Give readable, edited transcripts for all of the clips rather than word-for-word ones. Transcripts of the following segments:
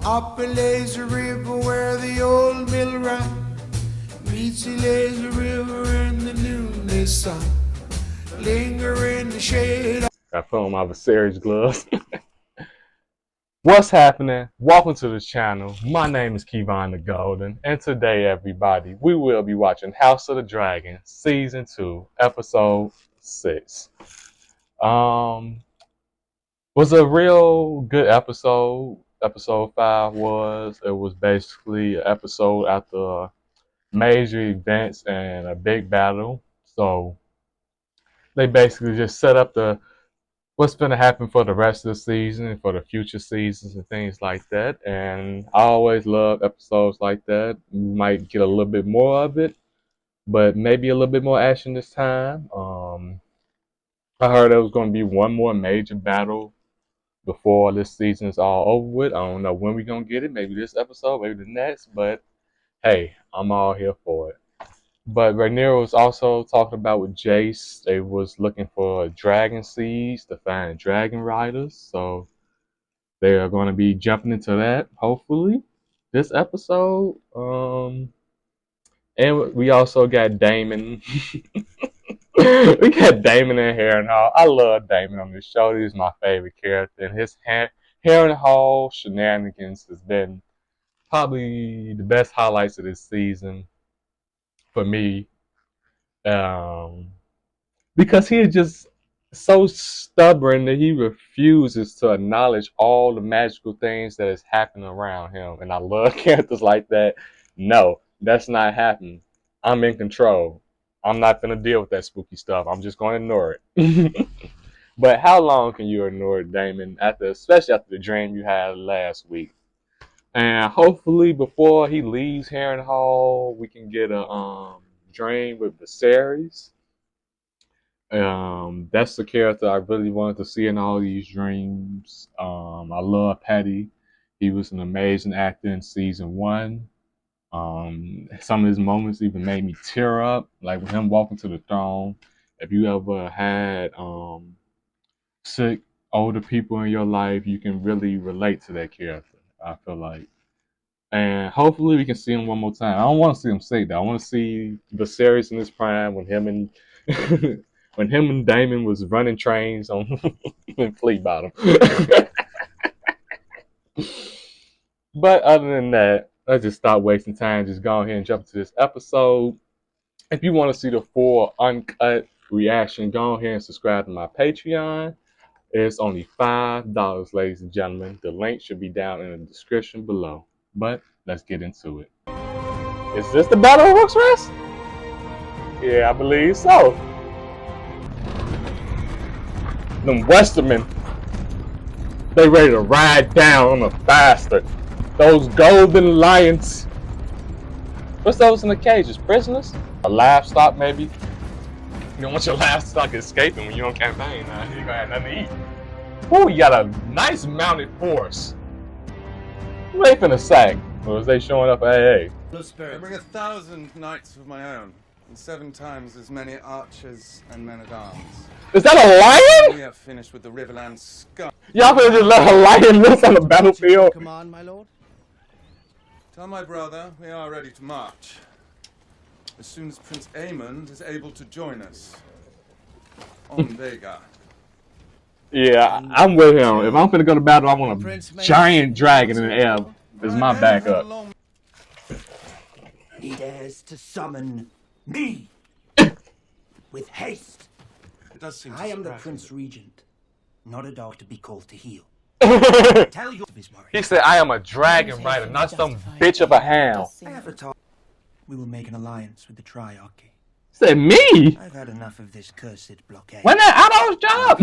Up a lazy river where the old mill ran meets the lazy river in the noonday sun. Linger in the shade. I put on my Viserys gloves. What's happening? Welcome to the channel. My name is Kevon the Golden, and today, everybody, we will be watching House of the Dragon, Season 2, Episode 6. Was a real good episode. Episode 5 was basically an episode after major events and a big battle. So they basically just set up what's going to happen for the rest of the season and for the future seasons and things like that. And I always love episodes like that. We might get a little bit more of it, but maybe a little bit more action this time. I heard there was going to be one more major battle before this season is all over with. I don't know when we're going to get it. Maybe this episode, maybe the next. But hey, I'm all here for it. But Rhaenyra was also talking about with Jace. They was looking for dragon seeds to find dragon riders. So they are going to be jumping into that, hopefully, this episode. And we also got Daemon. We got Daemon and Harrenhal. I love Daemon on this show. He's my favorite character. And his Harrenhal shenanigans has been probably the best highlights of this season for me. Because he is just so stubborn that he refuses to acknowledge all the magical things that is happening around him. And I love characters like that. No, that's not happening. I'm in control. I'm not going to deal with that spooky stuff. I'm just going to ignore it. But how long can you ignore it, Daemon, especially after the dream you had last week? And hopefully before he leaves Harrenhal, we can get a dream with Viserys. That's the character I really wanted to see in all these dreams. I love Paddy. He was an amazing actor in season 1. Some of his moments even made me tear up, like with him walking to the throne. If you ever had sick older people in your life, you can really relate to that character, I feel like. And hopefully we can see him one more time. I don't want to see him sick though. I want to see Viserys in his prime when him and when him and Daemon was running trains on in Flea Bottom. But other than that, let's just stop wasting time. Just go ahead and jump into this episode. If you want to see the full uncut reaction, go ahead and subscribe to my Patreon. It's only $5, ladies and gentlemen. The link should be down in the description below. But let's get into it. Is this the Battle of Rook's Rest? Yeah, I believe so. Them Westermen, they ready to ride down on a bastard. Those golden lions. What's those in the cages? Prisoners? A livestock, maybe? You don't want your livestock escaping when you're on campaign. You ain't gonna have nothing to eat. Oh, you got a nice mounted force. What they finna sack? Or was they showing up at AA? I bring 1,000 knights of my own, and 7 times as many archers and men-at-arms. Is that a lion? We are finished with the Riverland scum. Y'all finna just let a lion loose on the battlefield? Command, my lord. Tell my brother we are ready to march. As soon as Prince Aemond is able to join us. On Vega. Yeah, I'm with him. If I'm finna go to battle, I want a giant dragon in the air as my backup. He dares to summon me with haste. It does seem I am the surprising. Prince Regent, not a dog to be called to heel. Tell you of his worry. He said, I am a dragon rider, not some bitch of a hound. I have a talk. We will make an alliance with the Triarchy. He said, me? I've had enough of this cursed blockade. When that Otto's job?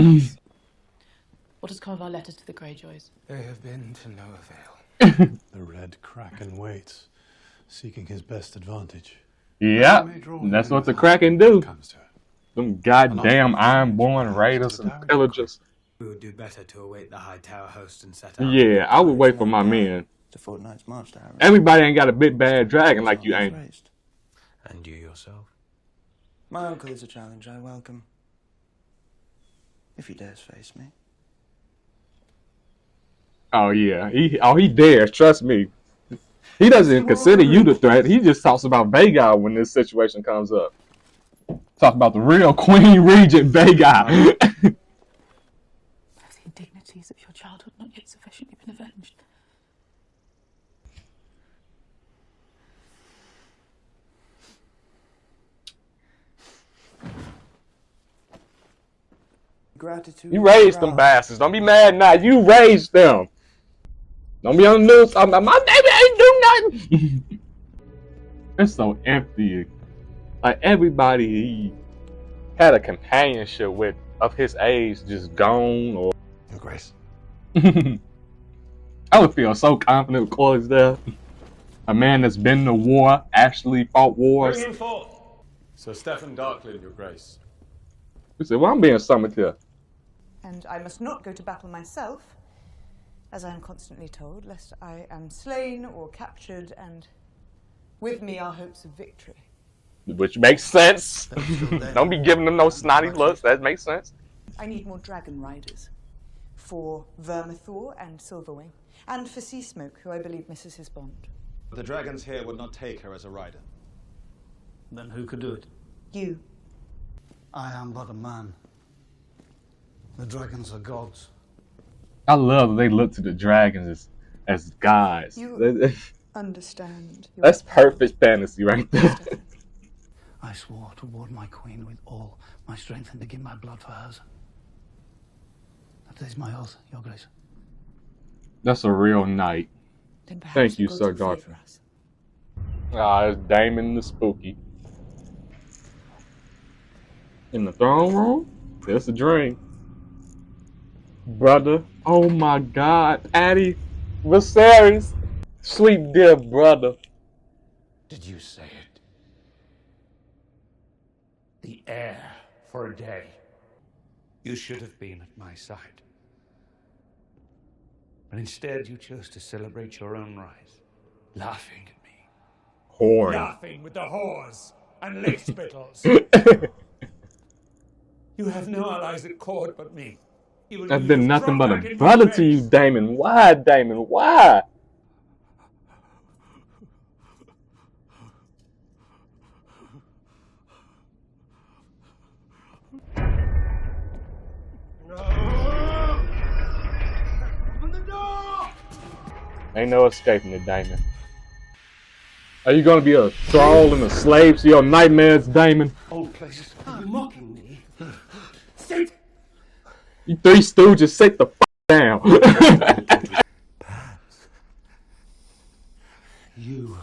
What has come of our letters to the Greyjoys? They have been to no avail. The Red Kraken waits, seeking his best advantage. Yeah, that's what the Kraken do. Comes to it. Them goddamn Ironborn raiders and pillagers. We would do better to await the High Tower host and set up. Yeah, I would wait for my men. It's a fortnight's march to Harrow. Everybody ain't got a big bad dragon like you ain't. And you yourself. My uncle is a challenge I welcome. If he dares face me. Oh yeah, he dares. Trust me. He doesn't consider you the threat. He just talks about Vhagar when this situation comes up. Talk about the real Queen Regent Vhagar. Have the indignities of your childhood not yet sufficiently been avenged? Gratitude. You raised them bastards. Don't be mad now. You raised them. Don't be on the news talking about my baby ain't do nothing. It's so empty. Like everybody he had a companionship with of his age just gone. Or Your Grace. I would feel so confident with Corlys there. A man that's been to war, actually fought wars. Bring him forth. Sir Stephen Darkland, Your Grace. He said, well, I'm being summoned here. And I must not go to battle myself, as I am constantly told, lest I am slain or captured, and with me are hopes of victory. Which makes sense. Don't be giving them no snotty looks. That makes sense. I need more dragon riders for Vermithor and Silverwing, and for Seasmoke, who I believe misses his bond. The dragons here would not take her as a rider. Then who could do it? You. I am but a man. The dragons are gods. I love that they look to the dragons as gods. You understand. That's perfect fantasy right there. I swore to ward my queen with all my strength and to give my blood for hers. That is my oath, Your Grace. That's a real knight. Then perhaps Thank you, the gods Sir will favor Darkland. us. It's Daemon the Spooky. In the throne room? That's a dream. Brother, oh my God, Patty, Viserys, sweet dear brother. Did you say it? The heir for a day. You should have been at my side. But instead you chose to celebrate your own rise, laughing at me. Horn. Laughing with the whores and lace spittles. You have no allies at court but me. Even I've you been have nothing but brought back a in brother my to you, face. Daemon. Why, Daemon? Why? Ain't no escaping it, Daemon. Are you gonna be a thrall and a slave to your nightmares, Daemon? Old places. Are you mocking me? Sit! You three stooges, sit the f down. You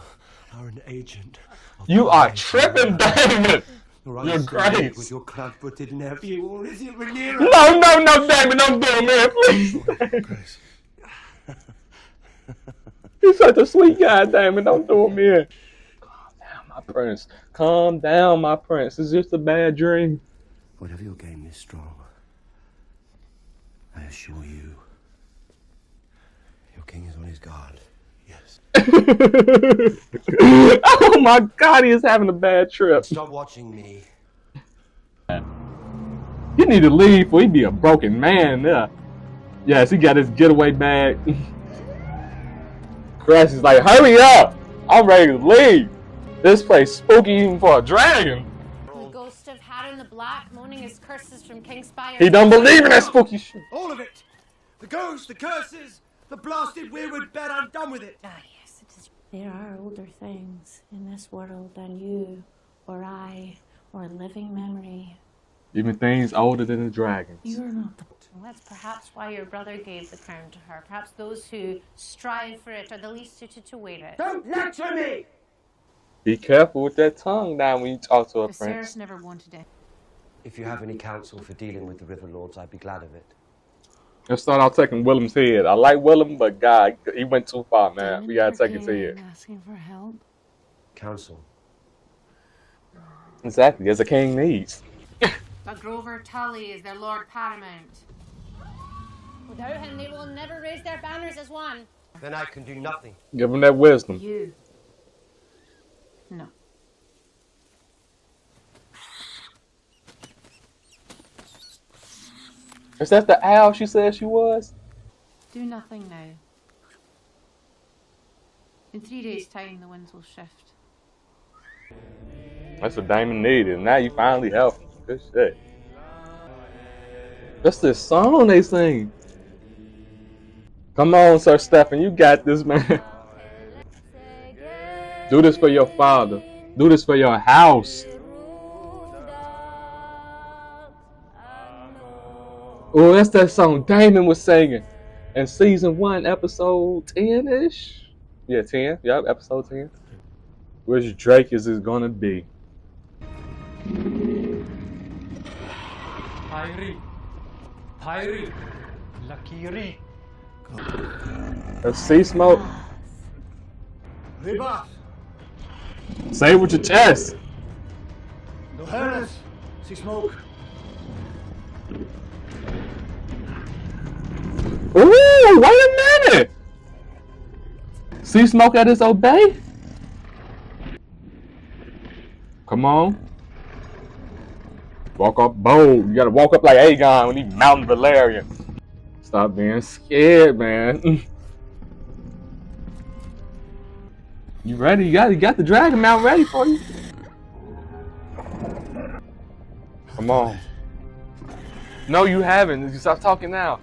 are an agent. You are tripping, Daemon. Your Grace. With your club-footed nephew, or is it Rhaenyra? No, Daemon, don't do it, man, please. Grace. You're such a sweet guy, Daemon. Don't do it, man. Calm down, my prince. Calm down, my prince. It's just a bad dream. Whatever your game is strong, I assure you, your king is on his guard. Yes. Oh my God, he is having a bad trip. Stop watching me. You need to leave or he'd be a broken man there. Yes, he got his getaway bag. Crash is like, hurry up! I'm ready to leave. This place spooky even for a dragon. The ghost of Harren the Black moaning his curses from King Spire. He don't believe in that spooky shit. All of it! The ghosts, the curses, the blasted weirwood bed, I'm done with it! Ah, yes, it is. There are older things in this world than you, or I, or a living memory. Even things older than the dragons. You are not the... Well, that's perhaps why your brother gave the crown to her. Perhaps those who strive for it are the least suited to wear it. Don't lecture me! Be careful with that tongue now when you talk to a Viserys prince. never wanted it. If you have any counsel for dealing with the River Lords, I'd be glad of it. Let's start out taking Willem's head. I like Willem, but God, he went too far, man. We gotta take his head. Asking for help. Counsel. Exactly, as a king needs. But Grover Tully is their Lord Paramount. Without him, they will never raise their banners as one. Then I can do nothing. Give him that wisdom. You. No. Is that the owl she said she was? Do nothing now. In 3 days' time, the winds will shift. That's what Damon needed. Now you finally help him. Good shit. That's this song they sing. Come on, Sir Stephen, you got this, man. Do this for your father. Do this for your house. Oh, that's that song Damon was singing in season 1, episode 10-ish. Yeah, 10. Yep, episode 10. Which Drake is it gonna be? Pyri. Lakiri. Let's see smoke. Riba. Say it with your chest. No harness. See smoke. Ooh, wait a minute. See smoke at his obey? Come on. Walk up bold. You gotta walk up like Aegon when he's mounting Valerian. Stop being scared, man. You ready? You got the dragon mount ready for you. Come on. No, you haven't. You stop talking now.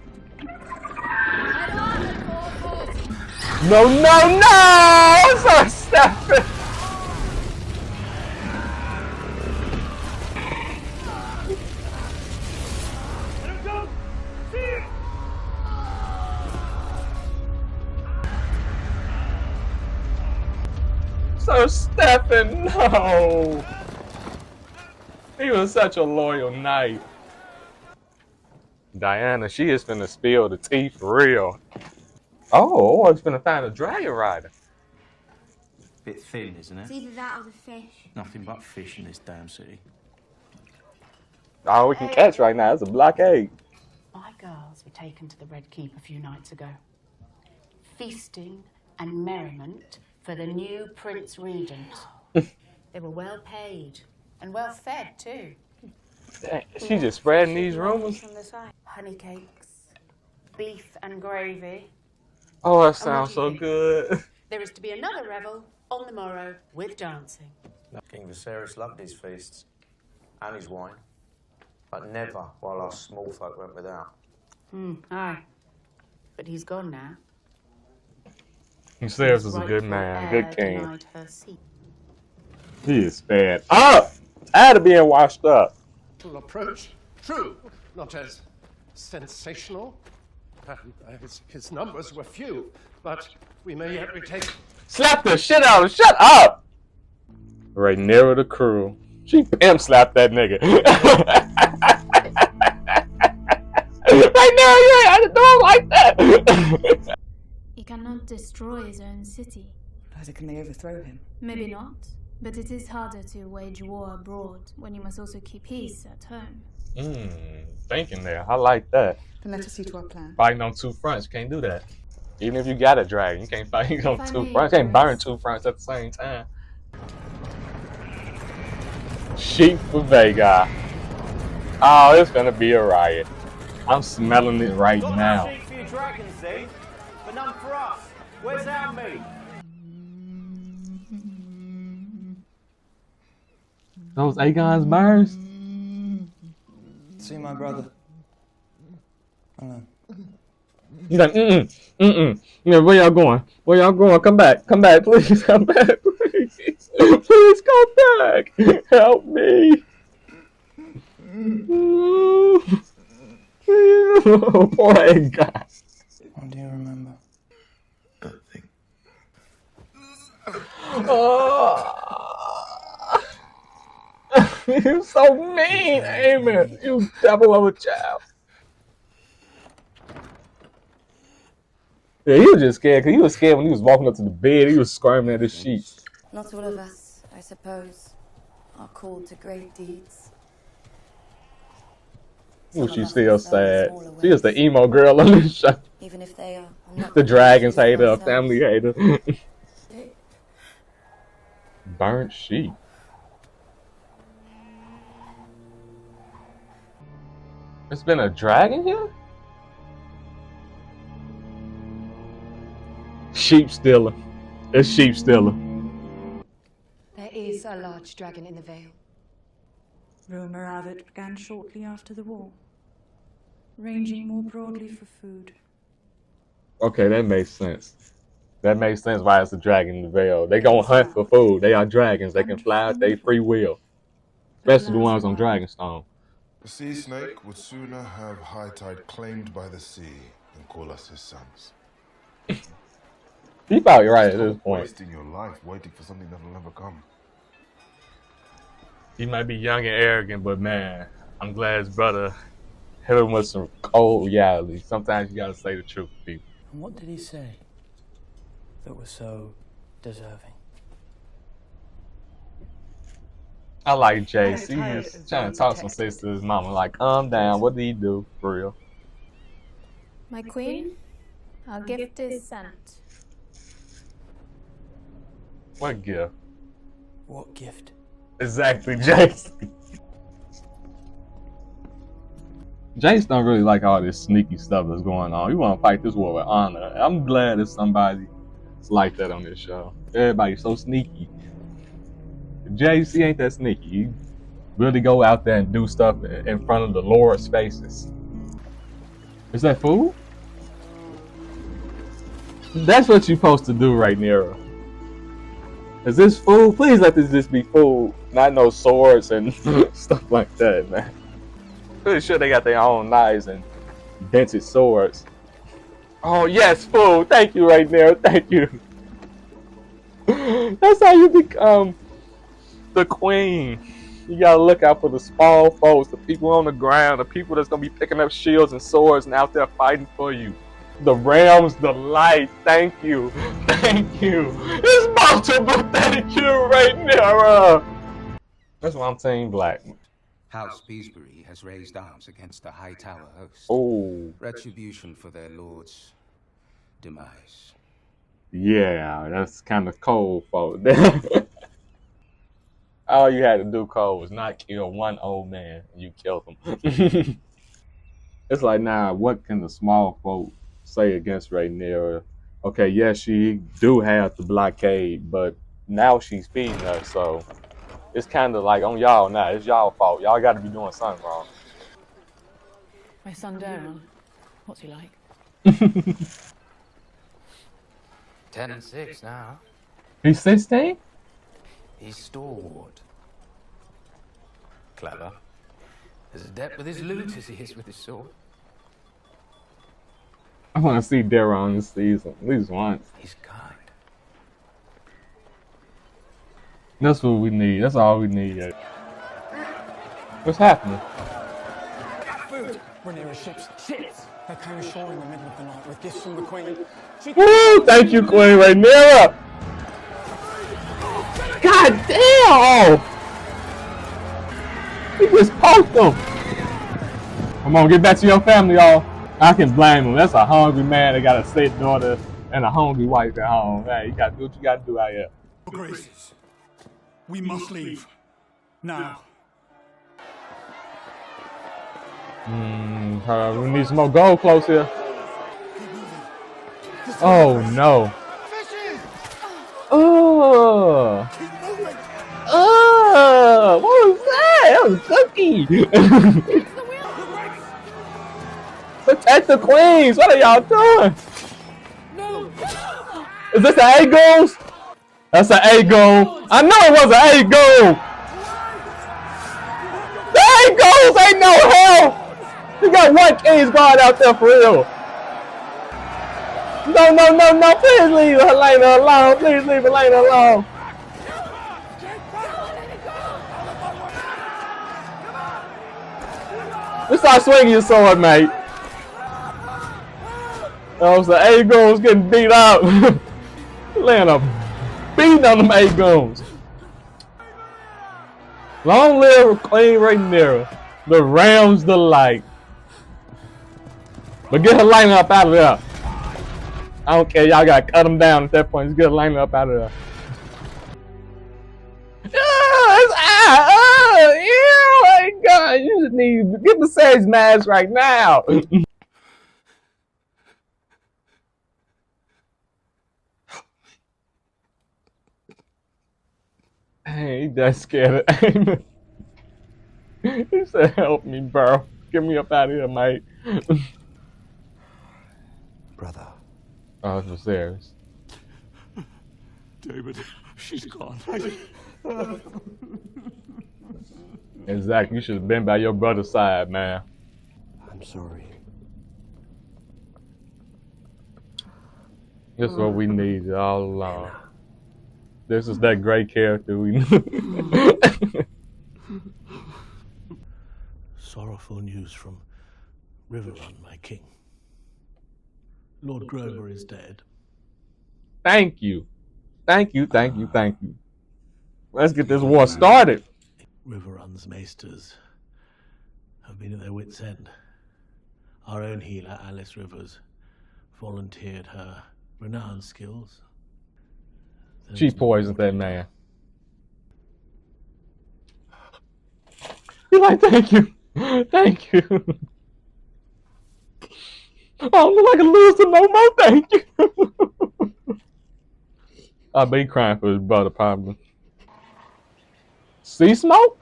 No, no, no! So stop it. Sir Stephen, no! He was such a loyal knight. Diana, she is finna spill the tea for real. Oh, I was finna find a dragon rider. Bit thin, isn't it? It's either that or the fish. Nothing but fish in this damn city. All we can catch right now is a blockade. My girls were taken to the Red Keep a few nights ago. Feasting and merriment for the new Prince Regent. They were well paid and well fed too. She just spreading these rumors. From the side. Honey cakes, beef and gravy. Oh, that sounds so good. There is to be another revel on the morrow with dancing. King Viserys loved his feasts and his wine, but never while us small folk went without. Aye. But he's gone now. Viserys is a good man, good king. Denied her seat. He is fed up. Tired of being washed up. Approach. True. Not as sensational. His numbers were few, but we may yet retake. Slap the shit out of him. Shut up. Rhaenyra the Cruel. She pimp slapped that nigga. Rhaenyra, you ain't do it like that. He cannot destroy his own city. Neither can they overthrow him. Maybe not, but it is harder to wage war abroad when you must also keep peace at home. Thinking there. I like that. Then let us see to our plan. Fighting on two fronts. You can't do that. Even if you got a dragon, you can't fight on I two may fronts. You can't burn digress. two fronts at the same time. Sheep for Vhagar. Oh, it's gonna be a riot. I'm smelling it right now. Sheep for your dragons, eh? But none for us. Where's our meat? Those Aegon's burns? See my brother. He's like, Yeah, where y'all going? Where y'all going? Come back. Come back, please. Come back, please. Please come back. Help me. Oh, poor Aegon. What do you remember? Nothing. Oh. You're so mean, Aemon. You devil of a child. Yeah, he was just scared because he was scared when he was walking up to the bed. He was screaming at his sheets. Not all of us, I suppose, are called to great deeds. Ooh, she's still sad. She is the emo girl on this show. Even if they are not The dragons hater, ourselves. family hater. Burnt sheep. There's been a dragon here? Sheep stealer. It's sheep stealer. There is a large dragon in the Vale. Rumour of it began shortly after the war, ranging more broadly for food. Okay, that makes sense. That makes sense why it's a dragon in the Vale. They gonna hunt for food. They are dragons. They can fly at their free will. Especially the ones on Dragonstone. The sea snake would sooner have High Tide claimed by the sea than call us his sons. He probably right at this point. Wasting your life waiting for something that'll never come. He might be young and arrogant, but man, I'm glad his brother hit him with some cold reality. Sometimes you gotta say the truth to people. And what did he say that was so deserving? I like Jace. He was trying to talk some sense to his mama. Like, calm down. What did he do, for real? My queen, our gift is sent. What gift? What gift? Exactly, Jace. Jace don't really like all this sneaky stuff that's going on. He want to fight this war with honor. I'm glad there's somebody like that on this show. Everybody's so sneaky. Jace, he ain't that sneaky. He really go out there and do stuff in front of the Lord's faces. Is that food? That's what you're supposed to do right, Nero. Is this food? Please let this just be food. Not no swords and stuff like that, man. Pretty sure they got their own knives and dented swords. Oh, yes, food. Thank you right there. Thank you. That's how you become the queen. You gotta look out for the small folks, the people on the ground, the people that's gonna be picking up shields and swords and out there fighting for you. The realms, the light. Thank you. Thank you. It's multiple thank you right there. That's why I'm Team Black. House Beesbury has raised arms against the High Tower host. Oh. Retribution for their lord's demise. Yeah, that's kind of cold, folks. All you had to do, Cole, was not kill one old man, and you killed him. It's like, nah, what can the small folk say against Rhaenyra? Okay, yes, she do have the blockade, but now she's feeding us, so it's kind of like on y'all now. It's y'all fault. Y'all got to be doing something wrong. My son Daron, what's he like? 10 and 6 now. He's 16? He's stalwart. Clever. As adept with his loot as he is with his sword. I want to see Daron this season, at least once. He's kind. That's what we need. That's all we need. What's happening? Food! Rhaenyra's ships. They came ashore in the middle of the night with gifts from the Queen. Woo! Thank you, Queen Rhaenyra! God damn! He just poked them. Come on, get back to your family, y'all. I can blame him. That's a hungry man that got a sick daughter and a hungry wife at home. Hey, you gotta do what you gotta do out here. Your Graces, we must leave. Now. We need some more gold close here. Oh no. Oh. Oh, what was that? That was a cookie. Protect the queens. What are y'all doing? Is this an A-goals? That's an A-goal. I know it was an A-goal. The A-goals ain't no hell. You got one King's Guard out there for real. No. Please leave Helena alone. Please leave Helena alone. Just start swinging your sword, mate. That was the A-goons getting beat up. Laying a beating on them A-goons. Long live Queen Rhaenyra. The Rams delight. But get Helena up out of there. I don't care. Y'all gotta cut them down at that point. Just get Helena up out of there. Oh my God! You just need to get the Sage mask right now. ain't that scared of Aemon. He said, help me, bro. Get me up out of here, mate. Brother. Oh, it's Viserys. David, she's gone. Exactly. You should have been by your brother's side, man. I'm sorry. This is what we needed all along. This is that great character we need. Sorrowful news from Riverrun, my king. Lord Grover is dead. Thank you. Thank you, thank you, thank you. Let's get this war started. Riverrun's maesters have been at their wits' end. Our own healer, Alice Rivers, volunteered her renowned skills. She poisoned that man. You're like, thank you. Thank you. I don't look like a loser no more, thank you. I bet he crying for his brother, probably. Sea Smoke?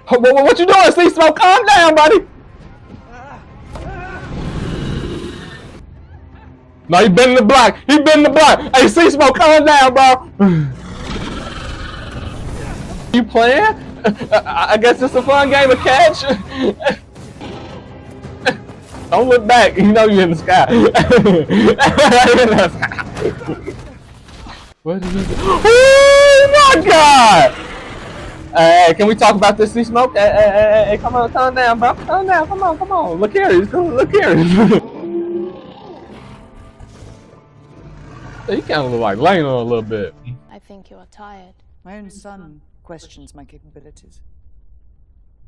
What you doing, Sea Smoke? Calm down, buddy. No, he been in the block. He been in the block. Hey, Sea Smoke, calm down, bro. You playing? I guess it's a fun game of catch. Don't look back. You know you're in the sky. What did he do? Oh my God! Hey, can we talk about this, Sea Smoke? Hey, come on, calm down, bro. Calm down. Come on. Look here. Look here. You kind of look like Lena a little bit. I think you are tired. My own son questions my capabilities.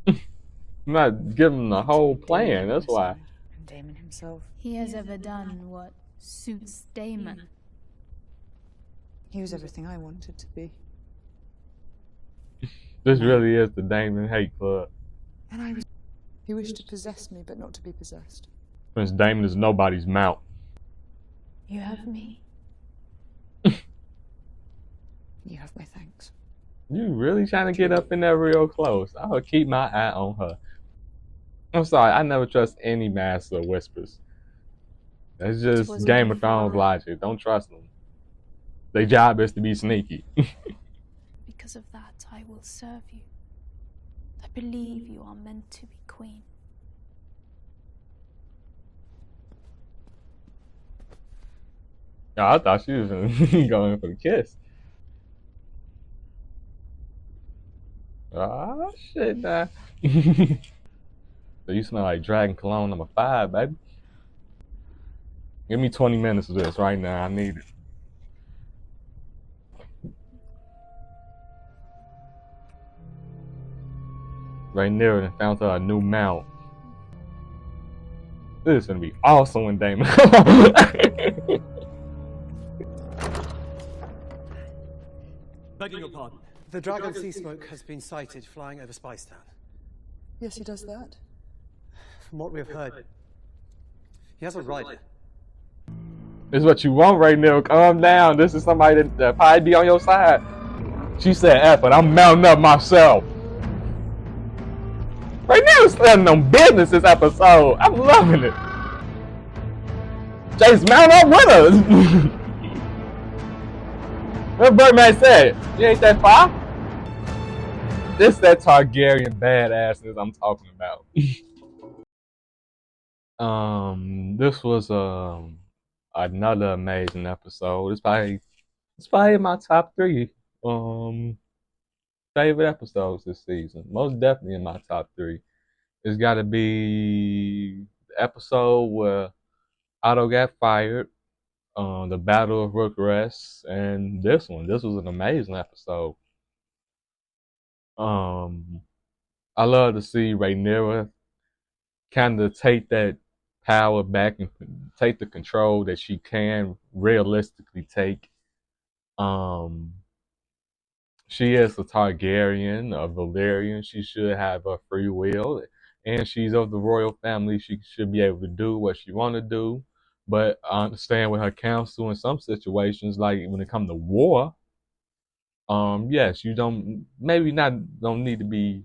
I'm not giving him the whole plan, that's why. And Daemon himself. He has ever done what suits Daemon. He was everything I wanted to be. This really is the Daemon hate club. And I was. He wished to possess me, but not to be possessed. Prince Daemon is nobody's mount. You have me. You have my thanks. You really trying to get up in there real close. I will keep my eye on her. I'm sorry, I never trust any Master of Whispers. That's just Game of Thrones logic. Don't trust them. Their job is to be sneaky. Because of that, I will serve you. I believe you are meant to be queen. Oh, I thought she was going for the kiss. Oh, shit, nah. So you smell like Dragon Cologne number 5, baby. Give me 20 minutes of this right now. I need it. Right near it, found her a new mount. This is gonna be awesome when Daemon. Begging your pardon. The Dragon Sea Smoke has been sighted flying over Spicetown. Yes, he does that. From what we have heard, he has a rider. This is what you want right now. Calm down. This is somebody that probably be on your side. She said, F it, I'm mounting up myself. Right now, it's standing on business this episode. I'm loving it. Jay's mount up with us. What Birdman said? You ain't that far? This that Targaryen badassness I'm talking about. This was another amazing episode. It's probably in my top 3 favorite episodes this season. Most definitely in my top 3. It's got to be the episode where Otto got fired, the Battle of Rookcrest, and this one. This was an amazing episode. I love to see Rhaenyra kind of take that power back and take the control that she can realistically take. She is a Targaryen, a Valyrian. She should have a free will, and she's of the royal family. She should be able to do what she want to do. But I understand with her counsel in some situations, like when it comes to war, yes, you don't need to be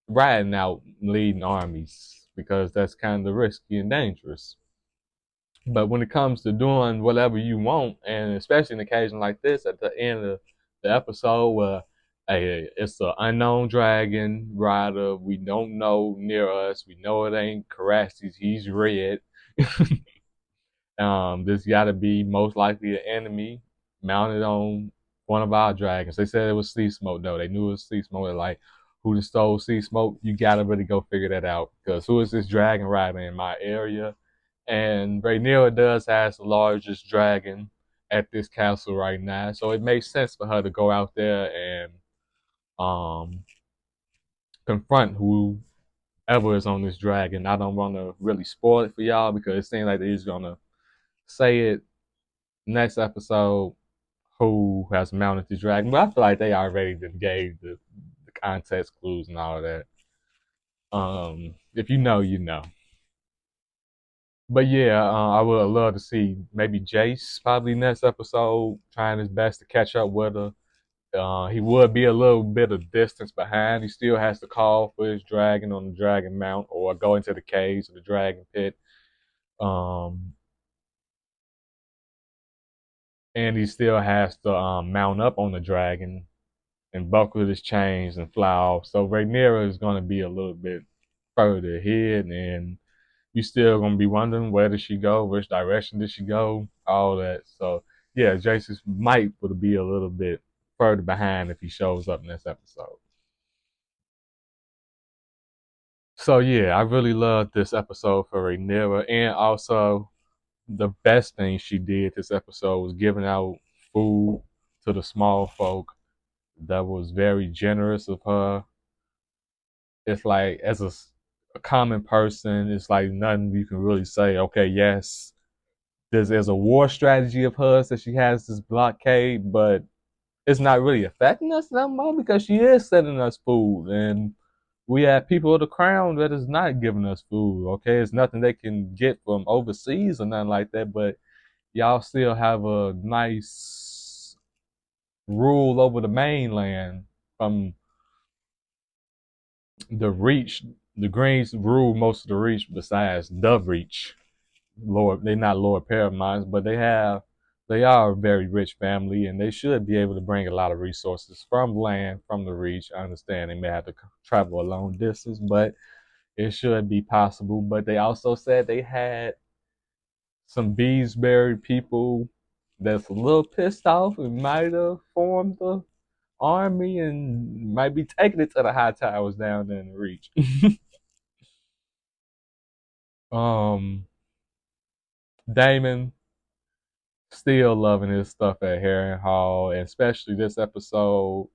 riding out leading armies because that's kind of risky and dangerous. But when it comes to doing whatever you want, and especially an occasion like this at the end of the episode where it's an unknown dragon rider we don't know near us, we know it ain't Carastes, he's red. This got to be most likely an enemy mounted on one of our dragons. They said it was Sea Smoke though. They knew it was Sea Smoke. They're like, who just stole Sea Smoke? You gotta really go figure that out because who is this dragon rider in my area? And Rhaenyra does has the largest dragon at this castle right now, so it makes sense for her to go out there and confront whoever is on this dragon. I don't want to really spoil it for y'all because it seems like they're just gonna say it next episode who has mounted the dragon. But I feel like they already gave the context clues and all that. If you know, you know. But yeah, I would love to see maybe Jace probably next episode trying his best to catch up with her. He would be a little bit of distance behind. He still has to call for his dragon on the dragon mount or go into the caves of the dragon pit. And he still has to mount up on the dragon and buckle his chains and fly off. So Rhaenyra is going to be a little bit further ahead, and you still going to be wondering where did she go, which direction did she go, all that. So yeah, Jace might would be a little bit further behind if he shows up in this episode. So yeah, I really loved this episode for Rhaenyra, and also the best thing she did this episode was giving out food to the small folk. That was very generous of her. It's like, as a common person, it's like nothing you can really say, okay, yes, there's a war strategy of hers that she has this blockade, but it's not really affecting us that much because she is sending us food. And we have people of the crown that is not giving us food, okay? It's nothing they can get from overseas or nothing like that, but y'all still have a nice rule over the mainland from the Reach. The Greens rule most of the Reach besides the Reach. They're not Lord Paramounts, but they are a very rich family, and they should be able to bring a lot of resources from land, from the Reach. I understand they may have to travel a long distance, but it should be possible. But they also said they had some Beesbury people that's a little pissed off and might have formed the army and might be taking it to the high towers down there in the Reach. Daemon still loving his stuff at Harrenhal, and especially this episode,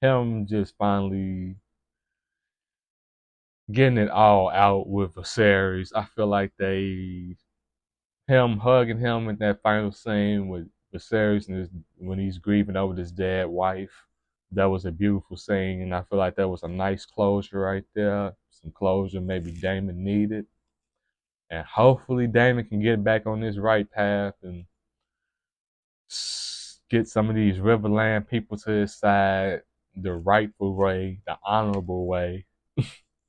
him just finally getting it all out with Viserys. I feel like him hugging him in that final scene with Viserys and when he's grieving over his dead wife, that was a beautiful scene, and I feel like that was a nice closure right there. Some closure maybe Daemon needed. And hopefully Daemon can get back on this right path and get some of these Riverland people to his side the rightful way, the honorable way.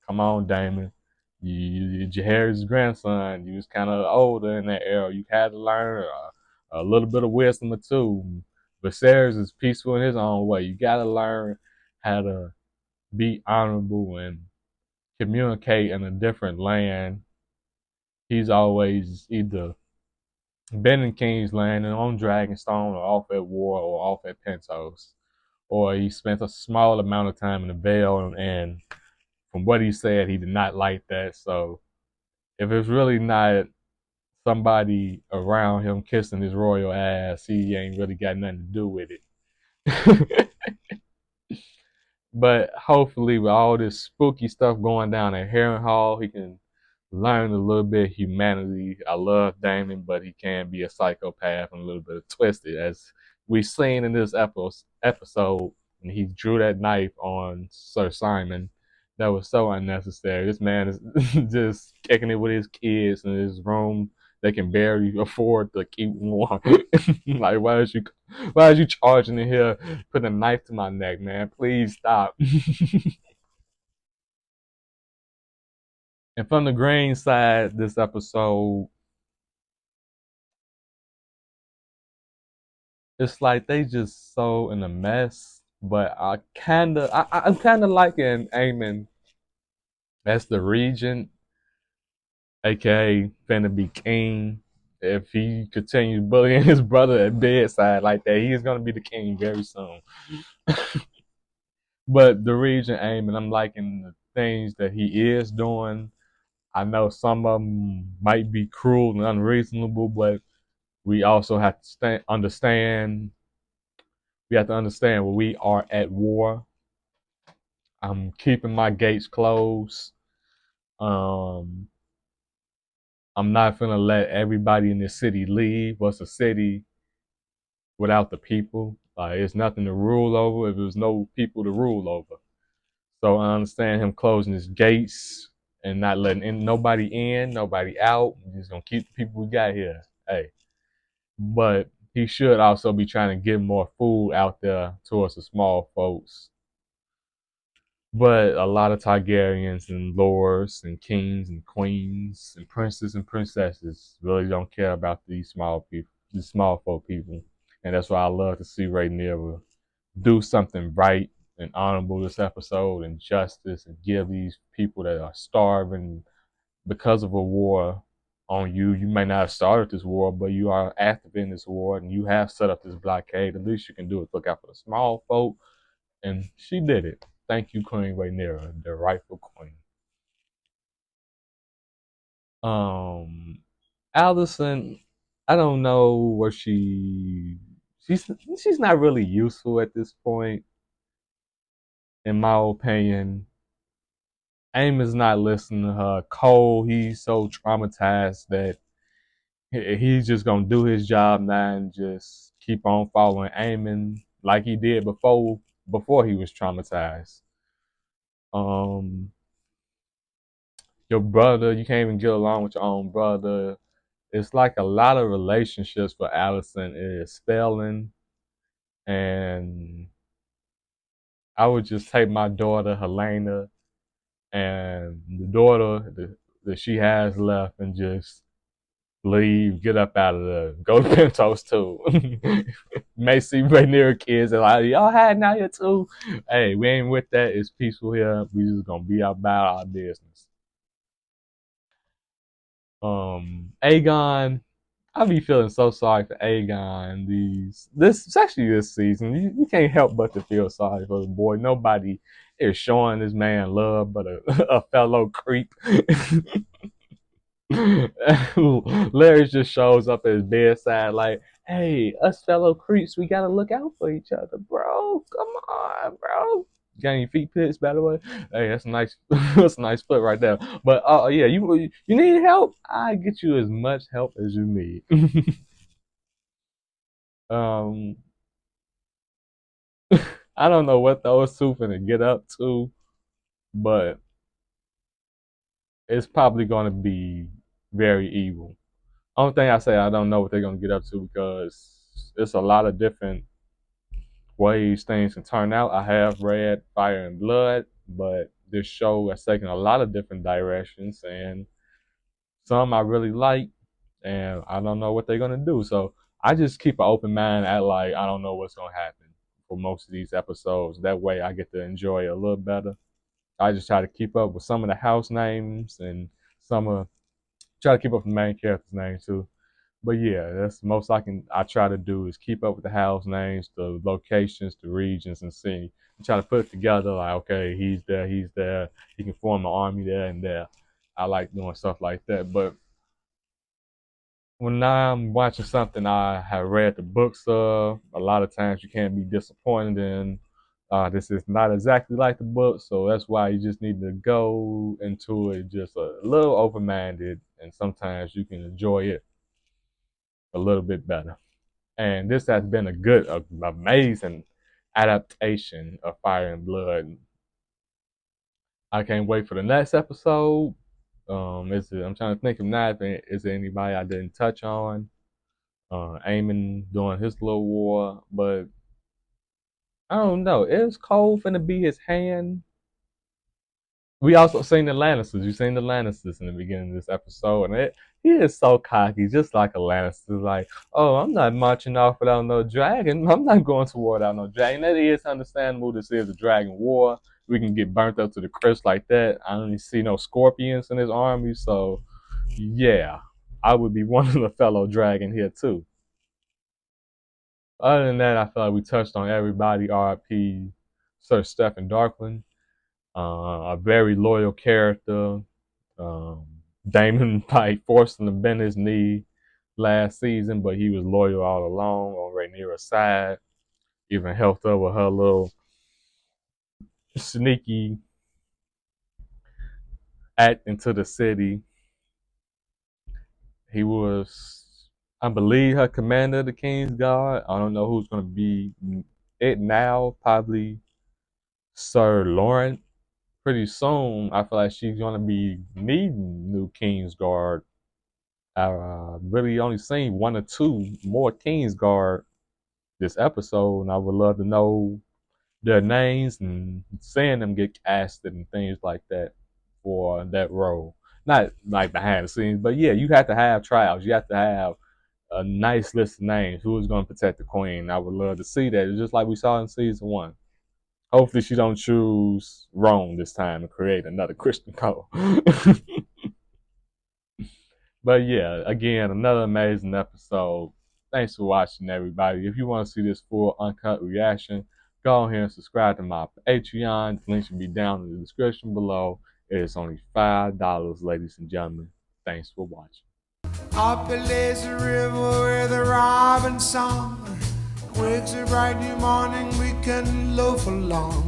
Come on, Daemon. You're Jaehaerys' grandson. You was kind of older in that era. You had to learn a little bit of wisdom or two. Viserys is peaceful in his own way. You got to learn how to be honorable and communicate in a different land. He's always either been in King's Landing on Dragonstone or off at war or off at Pentos. Or he spent a small amount of time in the Vale, and from what he said, he did not like that. So if it's really not somebody around him kissing his royal ass, he ain't really got nothing to do with it. But hopefully with all this spooky stuff going down at Harrenhal, he can learn a little bit of humanity. I love Daemon, but he can be a psychopath and a little bit twisted, as we've seen in this episode when he drew that knife on Sir Simon. That was so unnecessary. This man is just kicking it with his kids in his room, they can barely afford to keep warm. Like, why is you charging in here, putting a knife to my neck, man? Please stop. And from the green side, this episode, it's like they just so in a mess. But I'm kind of liking Aemon as the regent, aka finna be king. If he continues bullying his brother at bedside like that, he is gonna be the king very soon. But the regent Aemon, I'm liking the things that he is doing. I know some of them might be cruel and unreasonable, but we also have to understand. We have to understand when we are at war. I'm keeping my gates closed. I'm not gonna let everybody in this city leave. What's a city without the people? Like, it's nothing to rule over if there's no people to rule over. So I understand him closing his gates and not letting nobody in, nobody out. We're just gonna keep the people we got here. Hey, but he should also be trying to get more food out there towards the small folks. But a lot of Targaryens and lords and kings and queens and princes and princesses really don't care about these small people, these small folk people. And that's why I love to see Rhaenyra do something right and honorable this episode and justice and give these people that are starving because of a war on you. You may not have started this war, but you are active in this war and you have set up this blockade. The least you can do is look out for the small folk. And she did it. Thank you, Queen Rhaenyra, the rightful queen. Alicent, I don't know where she's not really useful at this point, in my opinion. Aemon's not listening to her. Cole, he's so traumatized that he's just gonna do his job now and just keep on following Aemon like he did before he was traumatized. Your brother, you can't even get along with your own brother. It's like a lot of relationships for Alicent is failing, and I would just take my daughter Helena and the daughter that she has left and just leave, get up out of there, go to Pentos too. May see Rhaenyra kids and like, y'all hiding out here too. Hey, we ain't with that. It's peaceful here. We just gonna be about our business. Aegon, I be feeling so sorry for Aegon. Especially this season, you can't help but to feel sorry for the boy. Nobody is showing this man love but a fellow creep. Larry just shows up at his bedside like, hey, us fellow creeps, we gotta look out for each other, bro. Come on, bro. Got any feet pits, by the way? Hey, that's a nice, that's a nice foot right there. But yeah, you need help? I get you as much help as you need. I don't know what those two finna get up to, but it's probably gonna be very evil. Only thing I say, I don't know what they're gonna get up to because it's a lot of different ways things can turn out. I have read Fire and Blood, but this show has taken a lot of different directions, and some I really like, and I don't know what they're gonna do. So I just keep an open mind at like I don't know what's gonna happen for most of these episodes. That way I get to enjoy it a little better. I just try to keep up with some of the house names and try to keep up with the main characters' names too. But yeah, that's the most I try to do is keep up with the house names, the locations, the regions, and see. And try to put it together like, okay, he's there, he can form an army there and there. I like doing stuff like that. But when I'm watching something I have read the books of, a lot of times you can't be disappointed in. This is not exactly like the book, so that's why you just need to go into it just a little open-minded, and sometimes you can enjoy it a little bit better. And this has been a good, amazing adaptation of Fire and Blood. I can't wait for the next episode. I'm trying to think of now. Is there anybody I didn't touch on? Aemon doing his little war, but I don't know. Is Cole finna be his hand? We also seen the Lannisters. You seen the Lannisters in the beginning of this episode, and he is so cocky, just like a Lannister. Like, oh, I'm not marching off without no dragon. I'm not going to war without no dragon. That is understandable. This is a dragon war. We can get burnt up to the crisp like that. I don't even see no scorpions in his army, so yeah, I would be one of the fellow dragon here too. Other than that, I feel like we touched on everybody. RIP Sir Stephen Darkland. A very loyal character. Daemon Pike forced him to bend his knee last season, but he was loyal all along on Rhaenyra's side. Even helped her with her little sneaky act into the city. He was, I believe, her commander of the King's Guard. I don't know who's going to be it now. Probably Sir Lawrence. Pretty soon, I feel like she's going to be needing new Kingsguard. I really only seen 1 or 2 more Kingsguard this episode, and I would love to know their names and seeing them get casted and things like that for that role. Not like behind the scenes, but yeah, you have to have trials. You have to have a nice list of names. Who is going to protect the queen? I would love to see that. It's just like we saw in season 1. Hopefully she don't choose wrong this time and create another Christian Cole. But yeah, again, another amazing episode. Thanks for watching, everybody. If you want to see this full uncut reaction, go ahead and subscribe to my Patreon. The link should be down in the description below. It is only $5, ladies and gentlemen. Thanks for watching. Up a lazy river where the robin song wakes a bright new morning, we can loaf along.